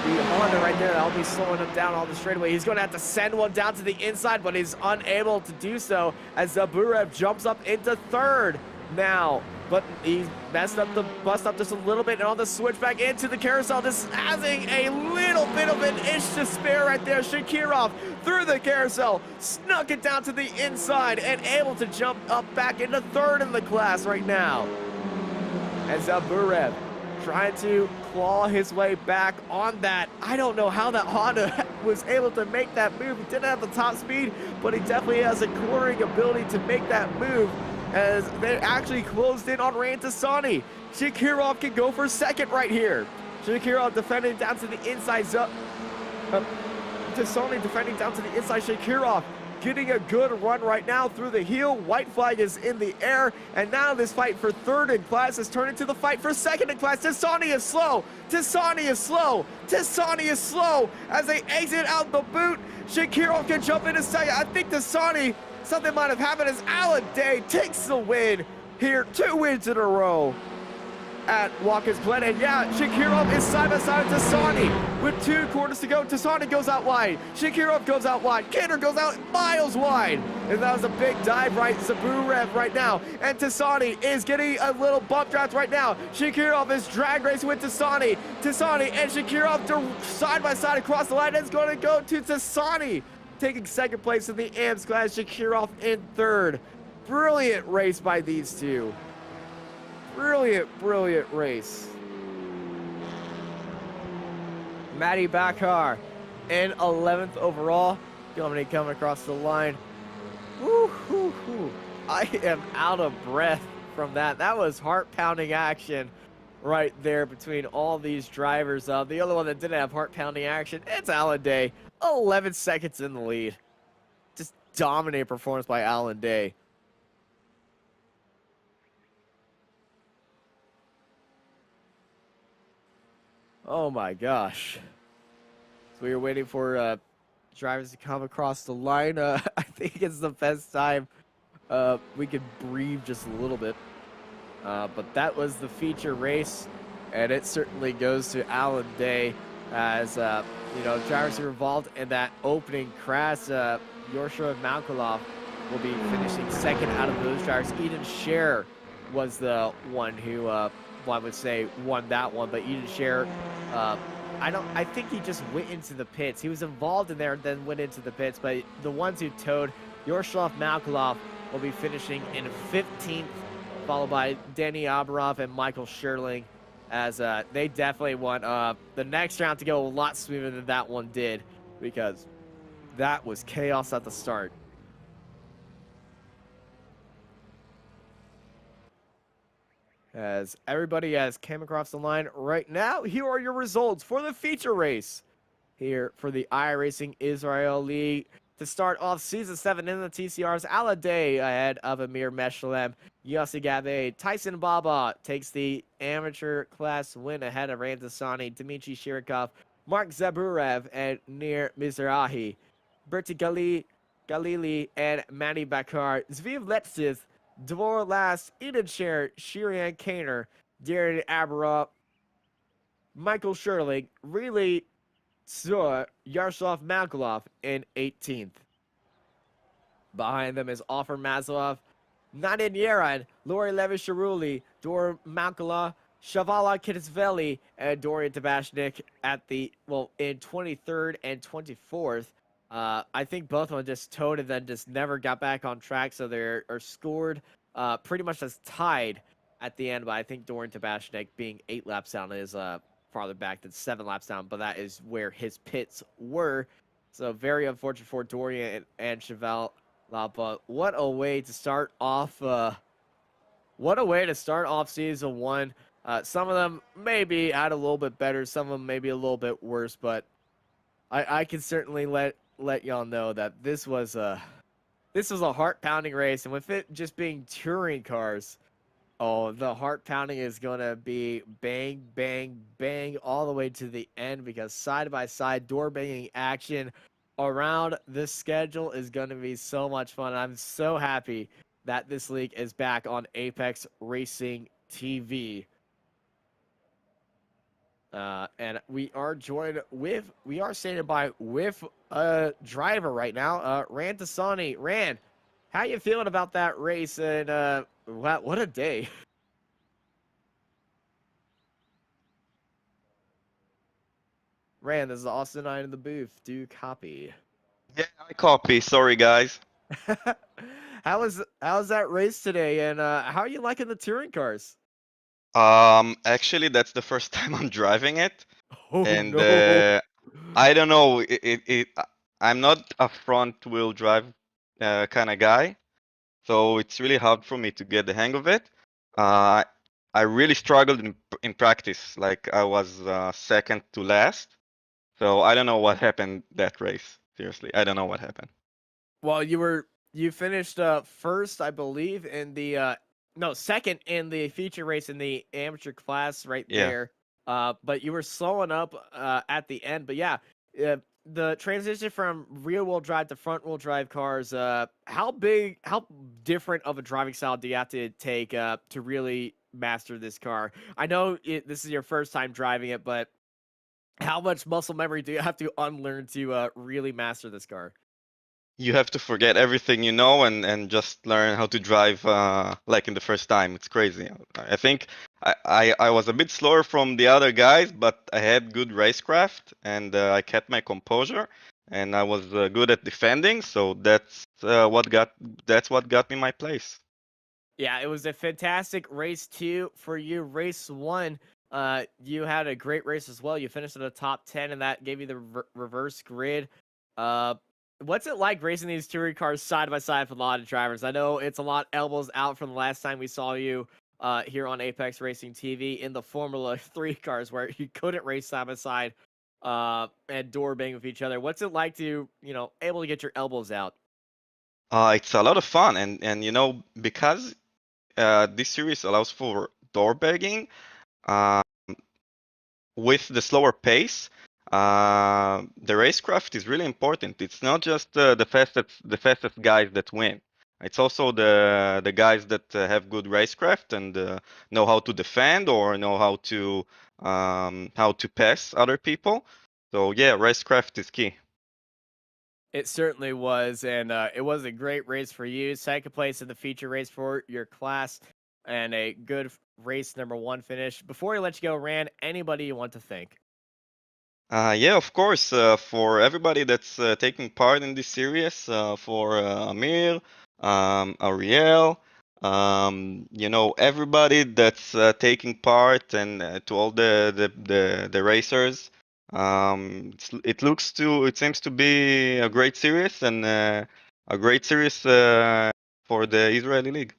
Honda right there. That'll be slowing him down on the straightaway. He's going to have to send one down to the inside, but he's unable to do so as Zaburev jumps up into third now. But he's bust up just a little bit, and on the switch back into the carousel, just having a little bit of an inch to spare right there. Shakirov through the carousel, snuck it down to the inside, and able to jump up back into third in the class right now. And Zaburev trying to claw his way back on that. I don't know how that Honda was able to make that move. He didn't have the top speed, but he definitely has a cornering ability to make that move, as they actually closed in on Rantasani. Shakirov can go for second right here. Shakirov defending down to the inside. Tasani defending down to the inside. Shakirov getting a good run right now through the heel. White flag is in the air, and now this fight for third in class is turning to the fight for second in class. Tasani is slow. Tasani is slow. Tasani is slow as they exit out the boot. Shakirov can jump into second. I think Tasani, something might have happened as Alan Day takes the win here. 2 wins in a row at Watkins Glen. And yeah, Shakirov is side by side with Tasani with 2 corners to go. Tasani goes out wide. Shakirov goes out wide. Cantor goes out miles wide. And that was a big dive right. Zaburev right now. And Tasani is getting a little bump draft right now. Shakirov is drag racing with Tasani. Tasani and Shakirov side by side across the line. It's going to go to Tasani taking second place in the AMS class. Shakirov in third. Brilliant race by these two. Brilliant race. Matty Bakar in 11th overall. Coming across the line. Woo. I am out of breath from that. That was heart-pounding action right there between all these drivers. The other one that didn't have heart-pounding action, it's Alan Day. 11 seconds in the lead. Just dominating performance by Alan Day. Oh my gosh. So we were waiting for drivers to come across the line. I think it's the best time we could breathe just a little bit. But that was the feature race, and it certainly goes to Alan Day as drivers who were involved in that opening crash. Yoshua Malkolov will be finishing second out of those drivers. Eden Scherer was the one who I would say won that one, but Eden Scherer, I think he just went into the pits. He was involved in there and then went into the pits, but the ones who towed, Yoshua Malkolov will be finishing in 15th, followed by Danny Abarov and Michael Scherling, as they definitely won. The next round to go a lot smoother than that one did, because that was chaos at the start. As everybody has came across the line right now, here are your results for the feature race here for the iRacing Israel League. To start off Season 7 in the TCRs, Aladay ahead of Amir Meshalem. Yossi Gabe, Tyson Baba takes the amateur class win ahead of Rantasani, Dmitry Shirikov, Mark Zaburev, and Nir Mizrahi. Berti Galili and Manny Bakar, Zviv Letsiv, Dvor Last, Eden Sher, Shirian Kaner, Darren Aberop, Michael Sherling really saw Yaroslav Makalov in 18th. Behind them is Offer Maslov, Nadia Yeran, Lori Levi-Sharuli, Dor Makala, Shavala Kitzveli, and Dorian Tabashnik at in 23rd and 24th. I think both of them just towed and then just never got back on track, so they are scored pretty much as tied at the end. But I think Dorian Tabashnik being 8 laps down is farther back than 7 laps down, but that is where his pits were. So very unfortunate for Dorian and Chevelle. But what a way to start off! What a way to start off season 1. Some of them maybe had a little bit better, some of them maybe a little bit worse. But I can certainly let y'all know that this was a heart-pounding race, and with it just being touring cars, oh, the heart-pounding is gonna be bang, bang, bang all the way to the end, because side-by-side door-banging action around this schedule is going to be so much fun. I'm so happy that this league is back on Apex Racing TV. And we are standing by with a driver right now, Ran Tasani. Ran, how you feeling about that race? And what a day. Ran, this is Austin 9 in the booth. Do copy. Yeah, I copy. Sorry, guys. How was that race today, and how are you liking the touring cars? Actually, that's the first time I'm driving it, Oh and no! I don't know. I'm not a front-wheel drive kind of guy, so it's really hard for me to get the hang of it. I really struggled in practice. Like I was second to last, so I don't know what happened that race. Seriously, I don't know what happened. Well, you finished first, I believe, in the second in the feature race in the amateur class right Yeah. there. But you were slowing up at the end. But yeah, the transition from rear-wheel drive to front-wheel drive cars, how different of a driving style do you have to take to really master this car? I know this is your first time driving it, but how much muscle memory do you have to unlearn to really master this car? You have to forget everything you know and just learn how to drive like in the first time. It's crazy. I think I was a bit slower from the other guys, but I had good racecraft and I kept my composure and I was good at defending. So that's what got me my place. Yeah, it was a fantastic race 2 for you. Race 1, you had a great race as well. You finished in the top 10, and that gave you the reverse grid. What's it like racing these touring cars side by side with a lot of drivers? I know it's a lot elbows out from the last time we saw you here on Apex Racing TV in the Formula 3 cars, where you couldn't race side by side and door bang with each other. What's it like to, able to get your elbows out? It's a lot of fun and because this series allows for door bagging. With the slower pace, the racecraft is really important. It's not just the fastest guys that win. It's also the guys that have good racecraft and know how to defend or know how to pass other people. So yeah, racecraft is key. It certainly was, and it was a great race for you. Second place in the feature race for your class, and a good race number 1 finish. Before I let you go, Ran, anybody you want to thank? Yeah, of course. For everybody that's taking part in this series, for Amir, Ariel, everybody that's taking part, and to all the racers. It seems to be a great series and a great series for the Israeli League.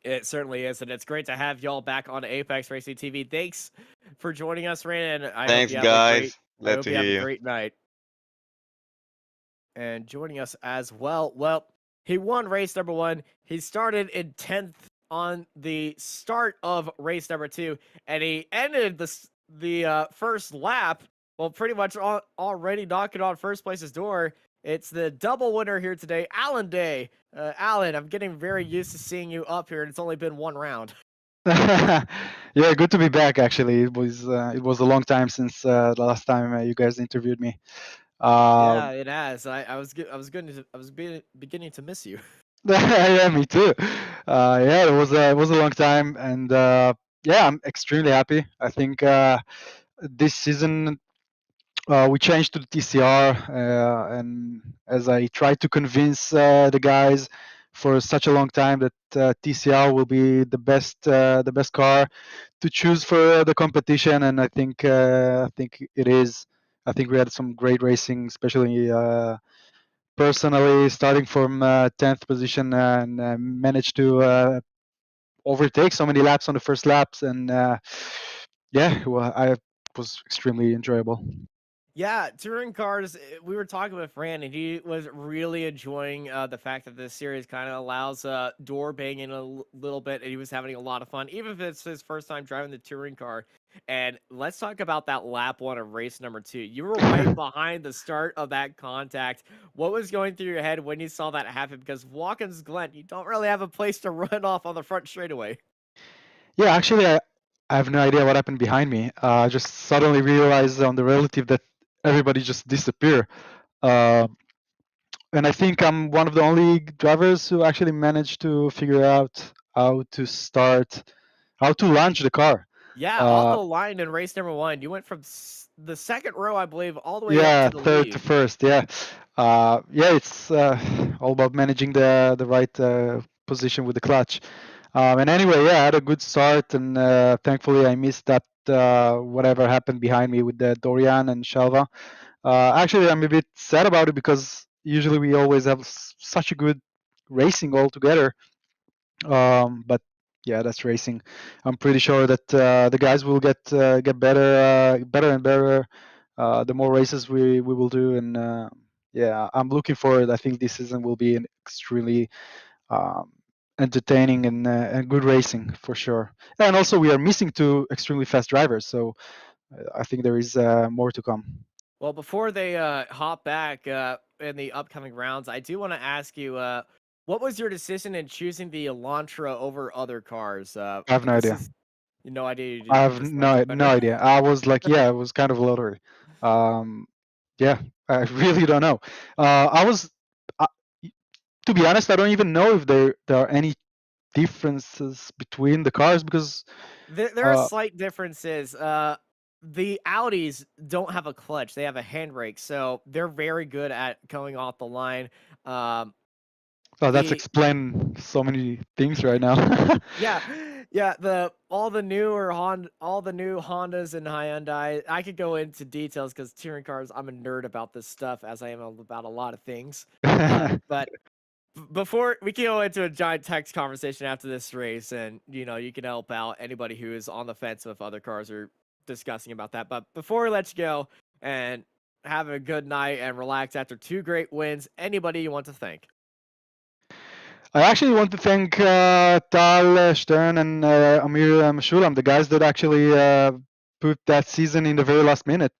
It certainly is, and it's great to have y'all back on Apex Racing TV. Thanks for joining us, Ran, and I hope Thanks, you have a guys. Glad to hear you. great night. And joining us as well, he won race number 1. He started in 10th on the start of race number 2, and he ended the first lap, well, pretty much already knocking on first place's door. It's the double winner here today, Alan Day. Alan, I'm getting very used to seeing you up here, and it's only been 1 round. Yeah, good to be back. Actually, it was a long time since the last time you guys interviewed me. Yeah, Um, it has. I was beginning to miss you. yeah, me too. Yeah, it was a long time, and yeah, I'm extremely happy. I think this season we changed to the TCR, and as I tried to convince the guys for such a long time that TCR will be the best car to choose for the competition, and I think it is. I think we had some great racing, especially personally, starting from 10th position and managed to overtake so many laps on the first laps, and yeah, well, I was extremely enjoyable. Yeah, touring cars. We were talking with Fran, and he was really enjoying the fact that this series kind of allows door banging little bit, and he was having a lot of fun, even if it's his first time driving the touring car. And let's talk about that lap one of race number 2. You were right behind the start of that contact. What was going through your head when you saw that happen? Because Watkins Glen, you don't really have a place to run off on the front straightaway. Yeah, actually, I have no idea what happened behind me. I just suddenly realized on the relative that everybody just disappeared. Uh, and I think I'm one of the only drivers who actually managed to figure out how to launch the car. Yeah, off Uh, the line in race number 1, you went from the second row, I believe, all the way up yeah, to the third to lead. first. Yeah, yeah, it's all about managing the right position with the clutch. And anyway, yeah, I had a good start, and thankfully I missed that whatever happened behind me with the Dorian and Shalva. Actually, I'm a bit sad about it because usually we always have such a good racing all together. But yeah, that's racing. I'm pretty sure that the guys will get better and better the more races we will do. And yeah, I'm looking forward. I think this season will be an extremely um, entertaining and good racing for sure. And also, we are missing two extremely fast drivers, so I think there is more to come. Well, before they hop back in the upcoming rounds, I do want to ask you, what was your decision in choosing the Elantra over other cars? I have no This idea. is no idea. I You have just liked it no better. idea. I was like, yeah, it was kind of a lottery. Um, yeah, I really don't know. I was, uh, to be honest, I don't even know if there are any differences between the cars because There are uh, slight differences. The Audis don't have a clutch; they have a handbrake, so they're very good at going off the line. Um, oh, that's the explain so many things right now. Yeah, all the new Hondas and Hyundai. I could go into details because touring cars. I'm a nerd about this stuff, as I am about a lot of things. But before we can go into a giant text conversation after this race, and you can help out anybody who is on the fence with other cars or discussing about that. But before we let you go and have a good night and relax after 2 great wins, anybody you want to thank? I actually want to thank Tal Stern and Amir Meshulam, the guys that actually put that season in the very last minute.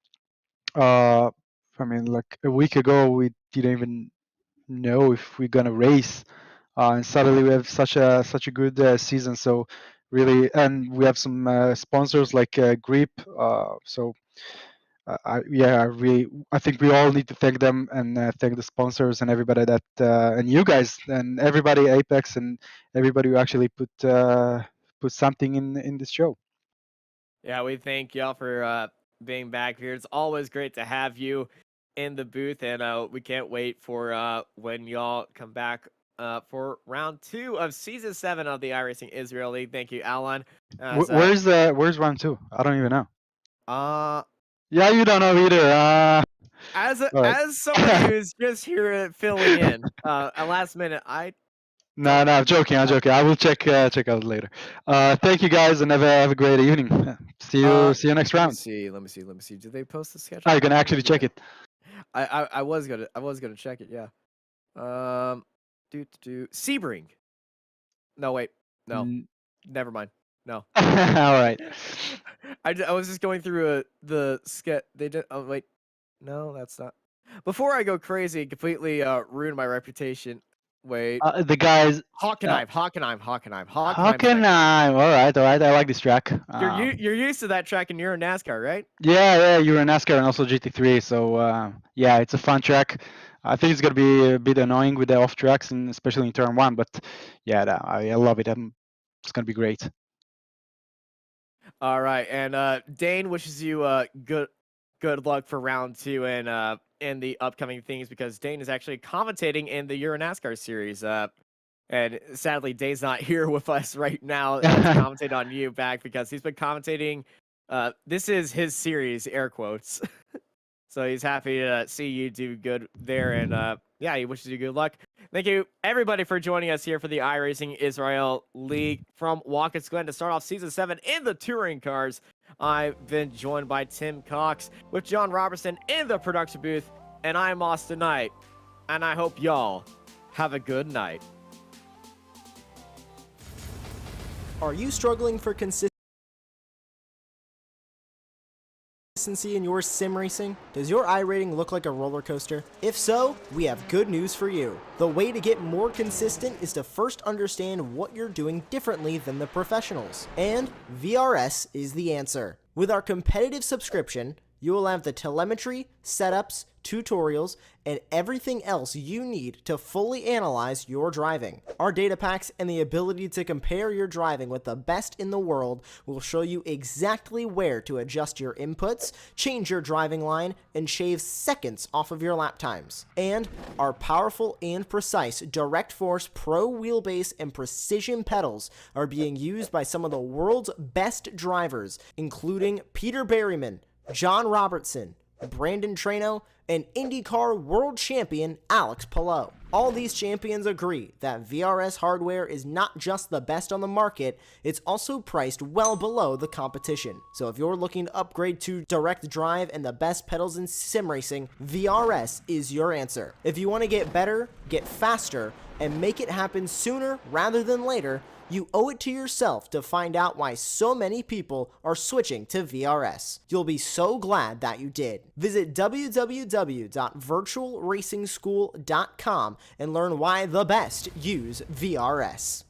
Uh, I mean, like a week ago, we didn't even know if we're gonna race, and suddenly we have such a good season. So really, and we have some sponsors like Grip. So yeah, I think we all need to thank them and thank the sponsors and everybody that and you guys and everybody Apex and everybody who actually put something in this show. Yeah, we thank y'all for being back here. It's always great to have you in the booth, and we can't wait for when y'all come back for round 2 of season 7 of the iRacing Israel League. Thank you, Alan. As Where's round two? I don't even know. uh Yeah, you don't know either. All right. as somebody who's just here filling in at last minute, I No, don't. no, I'm joking. I'm joking. I will check out later. Thank you guys, and have a great evening. See you next Let me round. see. Let me see. Let me see. Did they post the Oh, schedule? you I can don't think actually they check did. it. I was gonna check it. Yeah. Do Sebring. No, wait. No. Mm. Never mind. No. All right. I was just going through the skit. They did. Oh, wait. No, that's not. Before I go crazy and completely ruin my reputation, Wait. The guys. Hockenheim. Hockenheim. Hockenheim. All right. I like this track. You're used to that track in Euro NASCAR, right? Yeah. You're in NASCAR and also GT3. So yeah, it's a fun track. I think it's gonna be a bit annoying with the off tracks, and especially in turn one. But yeah, I love it. It's gonna be great. All right, and Dane wishes you good luck for round 2 and in the upcoming things, because Dane is actually commentating in the Euro NASCAR series. And sadly, Dane's not here with us right now to commentate on you back, because he's been commentating. This is his series, air quotes. So he's happy to see you do good there, and yeah, he wishes you good luck. Thank you, everybody, for joining us here for the iRacing Israel League from Watkins Glen to start off Season 7 in the touring cars. I've been joined by Tim Cox with John Robertson in the production booth, and I'm Austin Knight, and I hope y'all have a good night. Are you struggling for consistency in your sim racing? Does your iRating look like a roller coaster? If so, we have good news for you. The way to get more consistent is to first understand what you're doing differently than the professionals. And VRS is the answer. With our competitive subscription, you will have the telemetry, setups, tutorials, and everything else you need to fully analyze your driving. Our data packs and the ability to compare your driving with the best in the world will show you exactly where to adjust your inputs, change your driving line, and shave seconds off of your lap times. And our powerful and precise Direct Force Pro wheelbase and precision pedals are being used by some of the world's best drivers, including Peter Berryman, John Robertson, Brandon Trano, and IndyCar World Champion Alex Palou. All these champions agree that VRS hardware is not just the best on the market, it's also priced well below the competition. So if you're looking to upgrade to direct drive and the best pedals in sim racing, VRS is your answer. If you want to get better, get faster, and make it happen sooner rather than later, you owe it to yourself to find out why so many people are switching to VRS. You'll be so glad that you did. Visit www.virtualracingschool.com and learn why the best use VRS.